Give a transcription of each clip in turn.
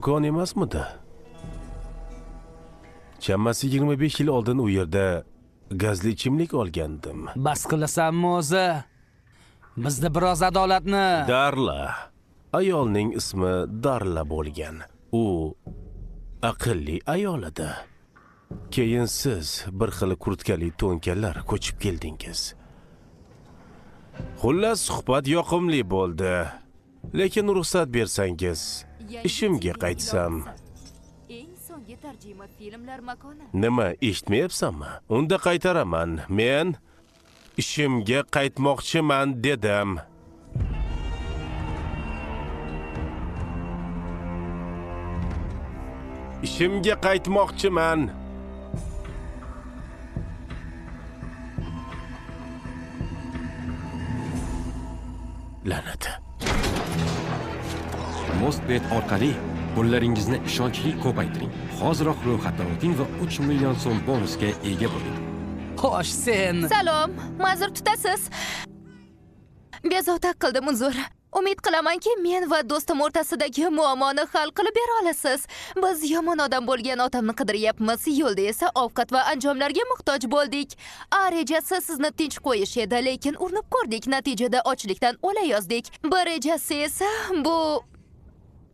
Kon emasmidi? Chamasi 25 yil oldin u yerda gazli ichimlik olgandim. Bas qilasanmi o'zi? Bizda biroz adolatni. Darla. Ayolning ismi Darla bo'lgan. U aqlli ayol edi. Keyin siz bir xil kurtkali to'nkalar ko'chib keldingiz. Xullas suhbat yoqimli bo'ldi. Lekin ruxsat bersangiz, ishimga qaytsam. Eng so'nggi tarjima filmlar makoni. Nima, eshitmayapsanmi? Unda qaytaraman. Men ishimga qaytmoqchiman dedim. Ishimga qaytmoqchiman. La'nat. Mostbet orqali pullaringizni ishonchli ko'paytiring. Hoziroq ro'yxatdan o'ting va 3 million so'm bonusga ega bo'ling. Xo'sh, sen. Salom, ma'zur tutasiz. Bezovta qildim, uzr. Umid qilamanki, men va do'stim o'rtasidagi muammoni hal qilib bera olasiz. Biz yomon odam bo'lgan otamni qidiryapmiz. Yo'lda esa ovqat va anjomlarga muhtoj bo'ldik. A rejasi sizni tinch qo'yish edi, lekin urinib ko'rdik. Natijada ochlikdan o'layozdik. B rejasi esa bu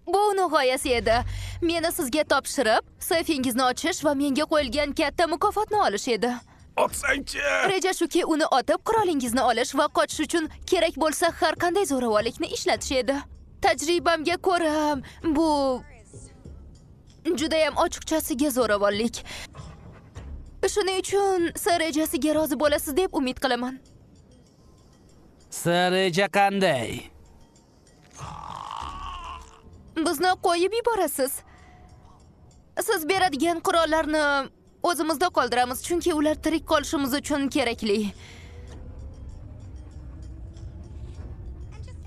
uni g'oyasi edi. Meni sizga topshirib, sayfingizni ochish va menga qo'yilgan katta mukofotni olish edi. Otsangchi. Reja shuki, uni otib qurolingizni olish va qochish uchun kerak bo'lsa har qanday zo'ravonlikni ishlatish edi. Tajribamga ko'ra, bu juda ham ochiqchasiga zo'ravonlik. Shuning uchun siz rejasiga rozi bo'lasiz deb umid qilaman. Sen reja qanday? Bizni qo'yib yuborasiz. Siz beradigan qurollarni o'zimizda qoldiramiz, chunki ular tirik qolishimiz uchun kerakli.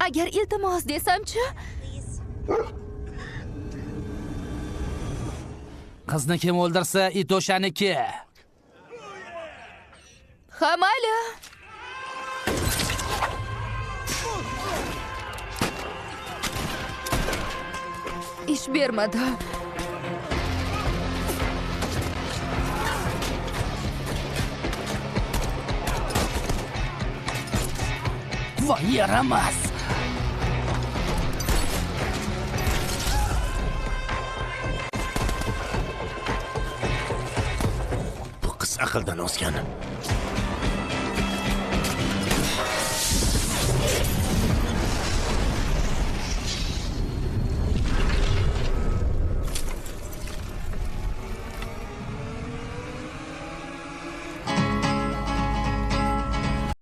Agar iltimos desamchi? Qizni kim o'ldirsa, it o'shaniki. Ha, mayli. Ish bermadi. Voy, yaramas. Bu qiz aqldan ozgan.